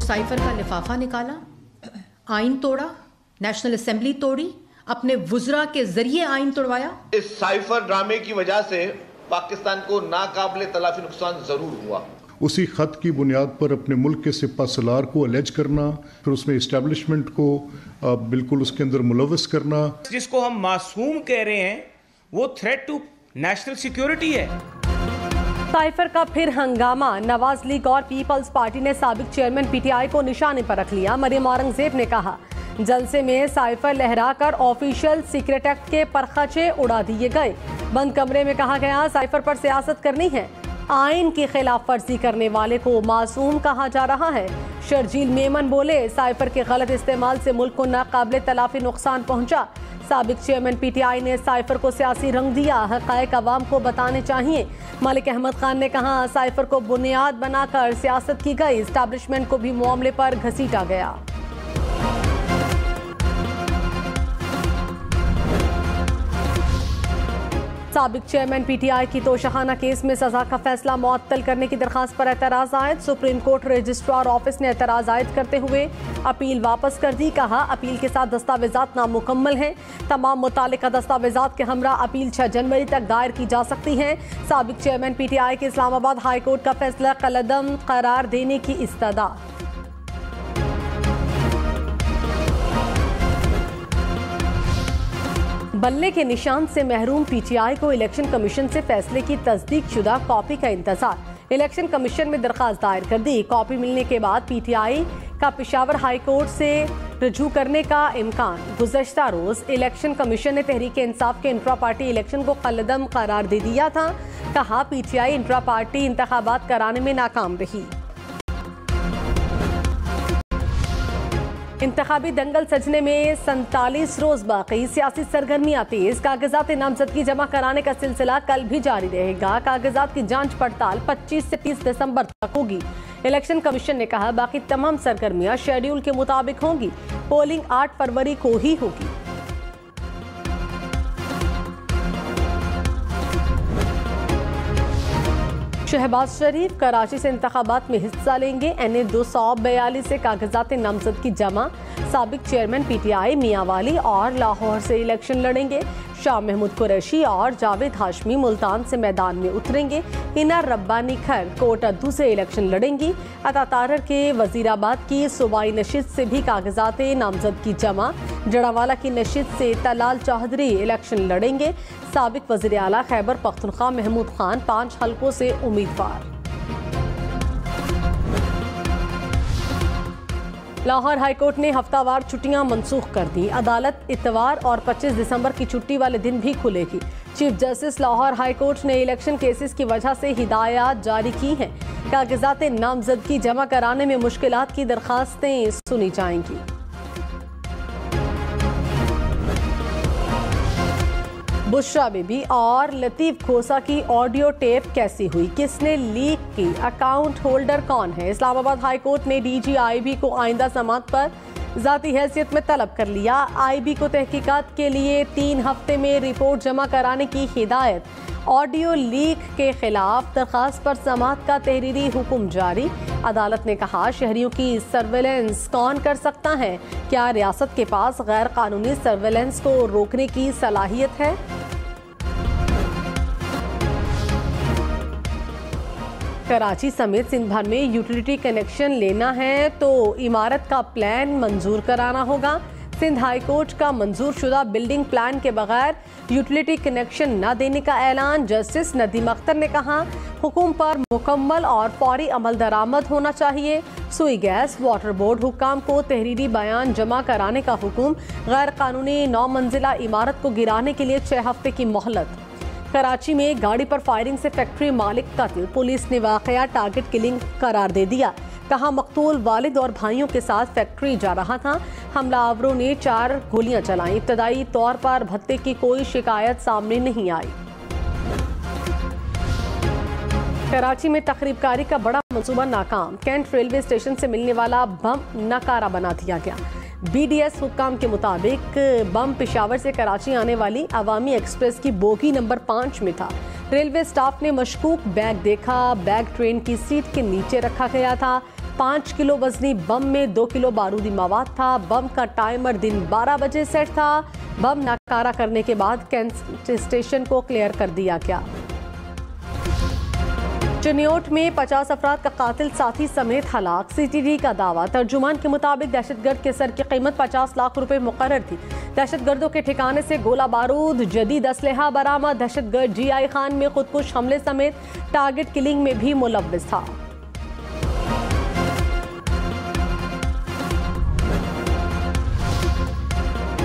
Cipher का लिफाफा निकाला, आइन तोड़ा, नेशनल असेंबली तोड़ी, अपने वुज़रा के जरिए आइन तोड़वाया। इस साइफर ड्रामे की वजह से पाकिस्तान को नाकाबिले तलाफी नुकसान जरूर हुआ। उसी खत की बुनियाद पर अपने मुल्क के सिपा सलार को अलेज करना, फिर उसमें इस्टेब्लिशमेंट को बिल्कुल उसके अंदर मुलव्वस करना। जिसको हम मासूम कह रहे हैं वो थ्रेट टू नेशनल सिक्योरिटी है। साइफर का फिर हंगामा। नवाज लीग और पीपल्स पार्टी ने साबिक चेयरमैन पीटीआई को निशाने पर रख लिया। मरियम औरंगजेब ने कहा जलसे में साइफर लहराकर ऑफिशियल सीक्रेट एक्ट के परखचे उड़ा दिए गए। बंद कमरे में कहा गया साइफर पर सियासत करनी है। आइन की खिलाफ वर्जी करने वाले को मासूम कहा जा रहा है। शर्जील मेमन बोले साइफर के गलत इस्तेमाल से मुल्क को नाकाबिले तलाफी नुकसान पहुंचा। साबिक चेयरमैन पीटीआई ने साइफर को सियासी रंग दिया, हक़ाइक़ अवाम को बताने चाहिए। मलिक अहमद खान ने कहा साइफर को बुनियाद बनाकर सियासत की गई, एस्टैब्लिशमेंट को भी मामले पर घसीटा गया। साबिक चेयरमैन पीटीआई की तोशाखाना केस में सजा का फैसला मुअत्तल करने की दरखास्त पर एतराज आयद। सुप्रीम कोर्ट रजिस्ट्रार ऑफिस ने एतराज आयद करते हुए अपील वापस कर दी। कहा अपील के साथ दस्तावेजात नामुकम्मल हैं। तमाम मुतालिका दस्तावेजात के हमरा अपील 6 जनवरी तक दायर की जा सकती है। साबिक चेयरमैन पीटीआई के इस्लामाबाद हाई कोर्ट का फैसला कलअदम करार देने की इस्तदा। बल्ले के निशान से महरूम पीटीआई को इलेक्शन कमीशन से फैसले की तस्दीक शुदा कॉपी का इंतजार। इलेक्शन कमीशन में दरखास्त दायर कर दी। कॉपी मिलने के बाद पीटीआई का पेशावर हाई कोर्ट से रजू करने का इम्कान। गुज़श्ता रोज इलेक्शन कमीशन ने तहरीक इंसाफ के इंट्रा पार्टी इलेक्शन को कलअदम करार दे दिया था। कहा पीटीआई इंट्रा पार्टी इंतखाबात कराने में नाकाम रही। इंतखाबी दंगल सजने में 47 रोज बाकी। सियासी सरगर्मियां तेज। कागजात नामजदगी जमा कराने का सिलसिला कल भी जारी रहेगा। कागजात की जांच पड़ताल 25 से 30 दिसंबर तक होगी। इलेक्शन कमीशन ने कहा बाकी तमाम सरगर्मियां शेड्यूल के मुताबिक होंगी। पोलिंग 8 फरवरी को ही होगी। शहबाज शरीफ कराची से इंतखाबात में हिस्सा लेंगे। NA 242 से कागजात नामजदगी जमा। साबिक चेयरमैन पीटीआई मियांवाली और लाहौर से इलेक्शन लड़ेंगे। शाह महमूद कुरैशी और जावेद हाशमी मुल्तान से मैदान में उतरेंगे। हिना रब्बानी खर कोटअद्दू से इलेक्शन लड़ेंगी। अतातारर के वजीराबाद की सूबाई नशिस्त से भी कागजात नामजदगी जमा। जड़ावाला की नशिस्त से तलाल चौधरी इलेक्शन लड़ेंगे। साबिक वज़ीर आला खैबर पख्तूनख्वा महमूद खान 5 हलकों से उम्मीदवार। लाहौर हाईकोर्ट ने हफ्तावार छुट्टियां मनसूख कर दी। अदालत इतवार और 25 दिसंबर की छुट्टी वाले दिन भी खुलेगी। चीफ जस्टिस लाहौर हाईकोर्ट ने इलेक्शन केसेस की वजह से हिदायत जारी की हैं। कागजात नामजदगी जमा कराने में मुश्किलात की दरखास्तें सुनी जाएंगी। बुशरा बीबी और लतीफ खोसा की ऑडियो टेप कैसी हुई, किसने लीक की, अकाउंट होल्डर कौन है? इस्लामाबाद हाई कोर्ट ने DGIB को आइंदा समाअत पर ज़ाती हैसियत में तलब कर लिया। IB को तहकीकात के लिए 3 हफ्ते में रिपोर्ट जमा कराने की हिदायत। ऑडियो लीक के खिलाफ दरखास्त पर समाअत का तहरीरी हुक्म जारी। अदालत ने कहा शहरियों की सर्वेलेंस कौन कर सकता है? क्या रियासत के पास गैर कानूनी सर्वेलेंस को रोकने की सलाहियत है? कराची समेत सिंध भर में यूटिलिटी कनेक्शन लेना है तो इमारत का प्लान मंजूर कराना होगा। सिंध हाई कोर्ट का मंजूर शुदा बिल्डिंग प्लान के बगैर यूटिलिटी कनेक्शन न देने का ऐलान। जस्टिस नदीम अख्तर ने कहा हुकुम पर मुकम्मल और फौरी अमल दरामद होना चाहिए। सुई गैस वाटर बोर्ड हुक्काम को तहरीरी बयान जमा कराने का हुक्म। गैर कानूनी 9 मंजिला इमारत को गिराने के लिए 6 हफ्ते की मोहलत। कराची में गाड़ी पर फायरिंग से फैक्ट्री मालिक कत्ल। पुलिस ने वाकया टारगेट किलिंग करार दे दिया। कहा मकतूल वालिद और भाइयों के साथ फैक्ट्री जा रहा था। हमलावरों ने 4 गोलियां चलाई। इब्तदाई तौर पर भत्ते की कोई शिकायत सामने नहीं आई। कराची में तकरीबकारी का बड़ा मंसूबा नाकाम। कैंट रेलवे स्टेशन से मिलने वाला बम नाकारा बना दिया गया। BDS हुक्काम के मुताबिक बम पेशावर से कराची आने वाली अवामी एक्सप्रेस की बोगी नंबर 5 में था। रेलवे स्टाफ ने मशकूक बैग देखा। बैग ट्रेन की सीट के नीचे रखा गया था। 5 किलो वजनी बम में 2 किलो बारूदी मवाद था। बम का टाइमर दिन 12 बजे सेट था। बम नाकारा करने के बाद कैंट स्टेशन को क्लियर कर दिया गया। चिन्योट में 50 अफराद का कातिल साथी समेत हलाक। सीटीडी का दावा। तर्जुमान के मुताबिक दहशतगर्द के सर की कीमत 50 लाख रुपए मुकर्रर थी। दहशतगर्दों के ठिकाने से गोला बारूद, जदीद असलहा बरामद। दहशतगर्द GI खान में खुदकुश हमले समेत टारगेट किलिंग में भी मुलव्विस था।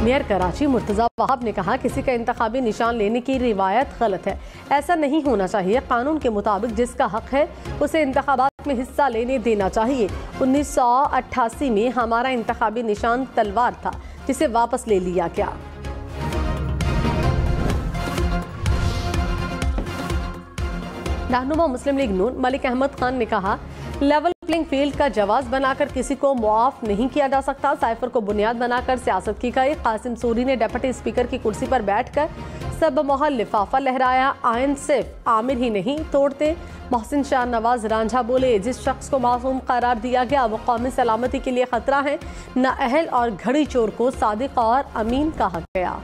मेयर कराची मुर्तजा वहाब ने कहा, किसी का इंतखाबी निशान लेने की रिवायत गलत है। ऐसा नहीं होना चाहिए। कानून के मुताबिक जिसका हक है उसे इंतखाबात में हिस्सा लेने देना चाहिए। 1988 में हमारा इंतखाबी निशान तलवार था, जिसे वापस ले लिया गया। रहनुमा मुस्लिम लीग नून मलिक अहमद खान ने कहा, लेवल प्लेइंग फील्ड का जवाब बनाकर किसी को मुआफ नहीं किया जा सकता। साइफर को बुनियाद बनाकर सियासत की गई। कासिम सूरी ने डिप्टी स्पीकर की कुर्सी पर बैठकर सब मोहल लिफाफा लहराया। आयन सिर्फ आमिर ही नहीं तोड़ते। मोहसिन शाह नवाज रांझा बोले, जिस शख्स को मासूम करार दिया गया वो कौमी सलामती के लिए खतरा है। नाअहल और घड़ी चोर को सादिक और अमीन कहा गया।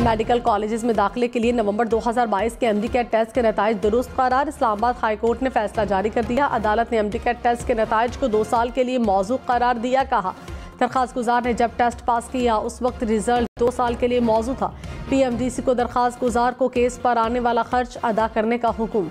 मेडिकल कॉलेजेस में दाखिले के लिए नवंबर 2022 के एमडी-कैट टेस्ट के नताइज दुरुस्त करार। इस्लामाबाद हाई कोर्ट ने फैसला जारी कर दिया। अदालत ने एमडी-कैट टेस्ट के नताइज को 2 साल के लिए मौजूद करार दिया। कहा, दरखास्त गुजार ने जब टेस्ट पास किया उस वक्त रिजल्ट 2 साल के लिए मौजूद था। PMDC को दरखास्त गुजार को केस पर आने वाला खर्च अदा करने का हुक्म।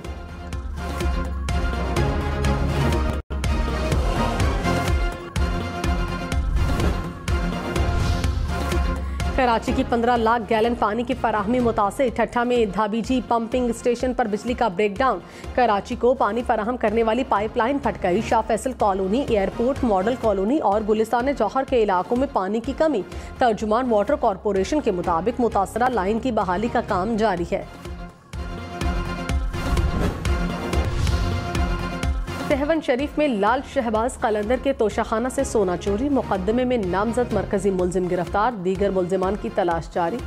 कराची की 15 लाख गैलन पानी की फराहमी मुतासिर। ठट्ठा में धाबीजी पंपिंग स्टेशन पर बिजली का ब्रेकडाउन। कराची को पानी फराहम करने वाली पाइपलाइन फट गई। Shah Faisal colony, airport, model colony और गुलिस्तान जौहर के इलाकों में पानी की कमी। तर्जुमान वाटर कॉरपोरेशन के मुताबिक मुतासरा लाइन की बहाली का काम जारी है। सहवन शरीफ में लाल शहबाज कलंदर के तोशाखाना से सोना चोरी। मुकदमे में नामजद मरकजी मुलजिम गिरफ्तार। दीगर मुलजिमान की तलाश जारी।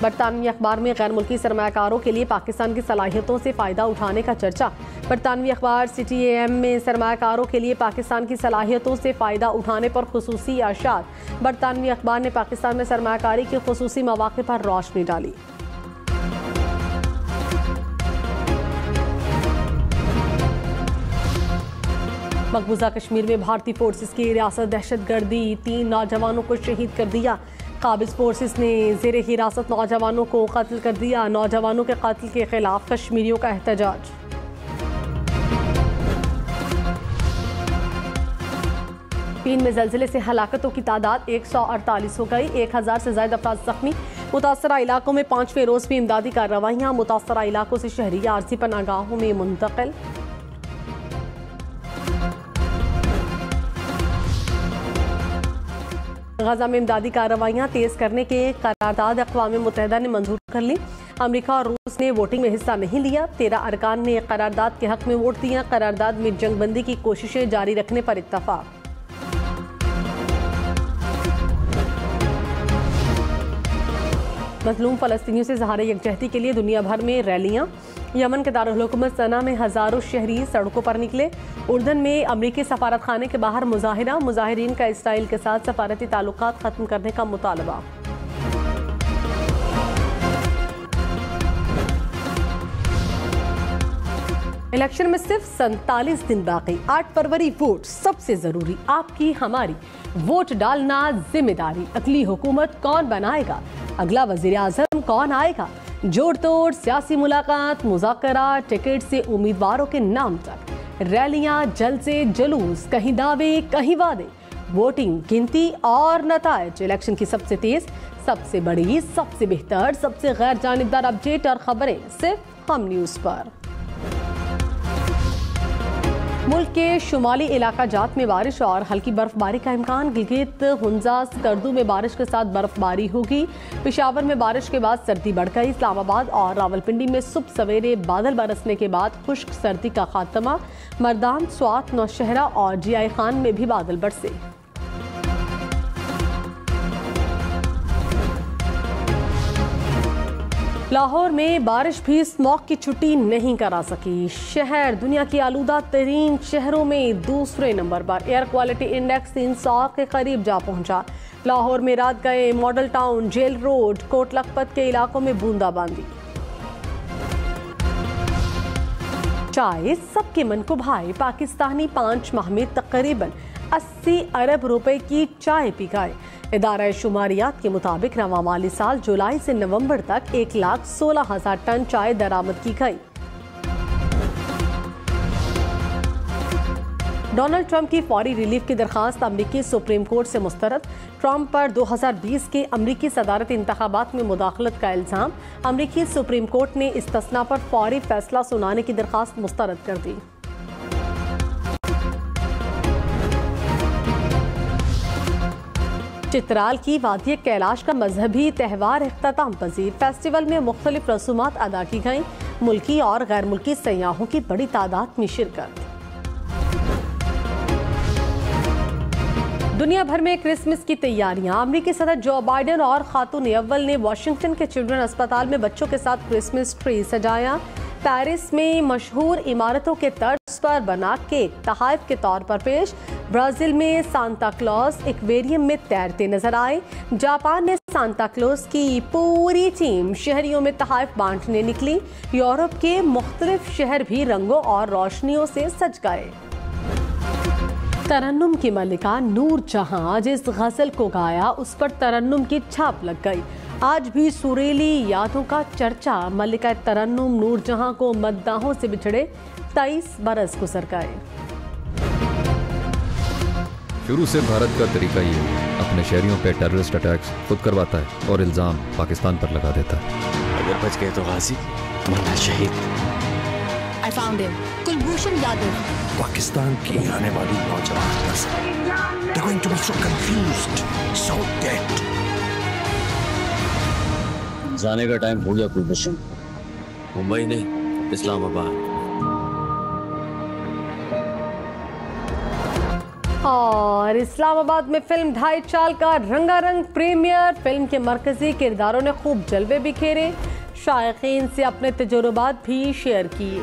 बरतानवी अखबार में गैर मुल्की सरमायाकारों के लिए पाकिस्तान की सलाहियतों से फ़ायदा उठाने का चर्चा। बरतानवी अखबार CTAM में सरमायाकारों के लिए पाकिस्तान की सलाहियतों से फ़ायदा उठाने पर खुसूसी अशार। बरतानवी अखबार ने पाकिस्तान में सरमायाकारी के खुसूसी मौक़े पर रोशनी डाली। मकबूजा कश्मीर में भारतीय फोर्सेस की रियासत दहशतगर्दी। 3 नौजवानों को शहीद कर दिया। काबिज फोर्सेस ने ज़ेरे हिरासत नौजवानों को कत्ल कर दिया। नौजवानों के कत्ल के खिलाफ कश्मीरियों का एहतजाज। चीन में ज़लज़ले से हलाकतों की तादाद 148 हो गई। 1000 से ज़ायद अफराद जख्मी। मुतासरा इलाकों में 5वें रोज़ भी इमदादी कार्रवाइयाँ। मुतासरा इलाकों से शहरी आरजी पनाहगाहों में मुंतकिल। गजा में इमदादी कार्रवाइयाँ तेज करने के करारदाद अक़वाम मुत्तहिदा ने मंजूर कर ली। अमेरिका और रूस ने वोटिंग में हिस्सा नहीं लिया। 13 अरकान ने करारदाद के हक में वोट दिया। करारदाद में जंगबंदी की कोशिशें जारी रखने पर इत्तफाक। मजलूम फ़लस्तीनियों से ज़हार यकजहती के लिए दुनिया भर में रैलियाँ। यमन के दारुल हुकूमत सना में हज़ारों शहरी सड़कों पर निकले। उर्दन में अमरीकी सफारत खाने के बाहर मुजाहिरा। मुजाहिरीन का इसराइल के साथ सफारती ताल्लुकात ख़त्म करने का मुतालबा। इलेक्शन में सिर्फ 47 दिन बाकी। 8 फरवरी वोट सबसे जरूरी। आपकी हमारी वोट डालना जिम्मेदारी। अगली हुकूमत कौन बनाएगा, अगला वजीर आजम कौन आएगा, जोड़ तोड़ सियासी मुलाकात, मुज़ाकरा, टिकट से उम्मीदवारों के नाम तक, रैलियां, जलसे, जुलूस, कहीं दावे कहीं वादे, वोटिंग, गिनती और नताइज। इलेक्शन की सबसे तेज, सबसे बड़ी, सबसे बेहतर, सबसे गैर जानिबदार अपडेट और खबरें सिर्फ हम न्यूज़ पर। मुल्क के शुमाली इलाका जात में बारिश और हल्की बर्फबारी का इम्कान। गिलगित, हुंजा, स्कर्दू में बारिश के साथ बर्फबारी होगी। पेशावर में बारिश के बाद सर्दी बढ़ गई। इस्लामाबाद और रावलपिंडी में सुबह सवेरे बादल बरसने के बाद खुश्क सर्दी का खात्मा। मर्दान, स्वात, नौशहरा और GI खान में भी बादल बरसे। लाहौर में बारिश भी स्मॉग की छुट्टी नहीं करा सकी। शहर दुनिया की आलूदा तरीन शहरों में दूसरे नंबर पर। एयर क्वालिटी इंडेक्स 300 के करीब जा पहुंचा। लाहौर में रात गए model town, jail road, Kot Lakhpat के इलाकों में बूंदाबांदी। चाय सबके मन को भाई। पाकिस्तानी 5 माह में तकरीबन 80 अरब रुपए की चाय पी गए। इदारा शुमारियात के मुताबिक रवा माली साल जुलाई से नवंबर तक 1,16,000 टन चाय दरामद की गई। डोनाल्ड ट्रंप की फौरी रिलीफ की दरखास्त अमरीकी सुप्रीम कोर्ट से मुस्तरद। ट्रंप पर 2020 के अमरीकी सदारती इंतखाबात में मुदाखलत का इल्जाम। अमरीकी सुप्रीम कोर्ट ने इस्तिस्ना पर फौरी फैसला सुनाने की दरखास्त मुस्तरद कर दी। चित्राल की वादिय कैलाश का मजहबी त्यौहार इख्तिताम पजीर। फेस्टिवल में मुख्तलिफ रसूमात अदा की गईं। मुल्की और गैर मुल्की सयाहों की बड़ी तादाद में शिरकत। दुनिया भर में क्रिसमस की तैयारियां। अमरीकी सदर जो बाइडेन और खातून अव्वल ने वाशिंगटन के चिल्ड्रन अस्पताल में बच्चों के साथ क्रिसमस ट्री सजाया। पेरिस में मशहूर इमारतों के तर्ज पर बना केक तोहफे के तौर पर पेश। ब्राजील में सांता क्लॉज एक्वेरियम में तैरते नजर आए। जापान में सांता क्लॉज की पूरी टीम शहरियों में तोहफे बांटने निकली। यूरोप के मुख्तलिफ शहर भी रंगों और रोशनियों से सज गए। तरन्नुम की मलिका नूर जहां जिस गजल को गाया उस पर तरन्नुम की छाप लग गई। आज भी सुरीली यादों का चर्चा। मलिका तरन्नुम नूर जहां को मद्दाहों से बिछड़े 23 बरस गुजर गए। शुरू से भारत का तरीका ये अपने शहरियों पे टेररिस्ट अटैक्स खुद करवाता है और इल्जाम पाकिस्तान पर लगा देता है। अगर बच गए तो गाजी वरना शहीद। I found him. Kulbhushan Yadav. Pakistan की आने वाली नौजवान नस्ल they're going to be so confused, so dead. जाने का टाइम हो गया कुलभूषण। मुंबई नहीं, इस्लामाबाद। और इस्लामाबाद में फिल्म 2.5 साल का रंगारंग प्रीमियर। फिल्म के मरकजी किरदारों ने खूब जलवे बिखेरे। शायकीन से अपने तजुर्बात भी शेयर किए।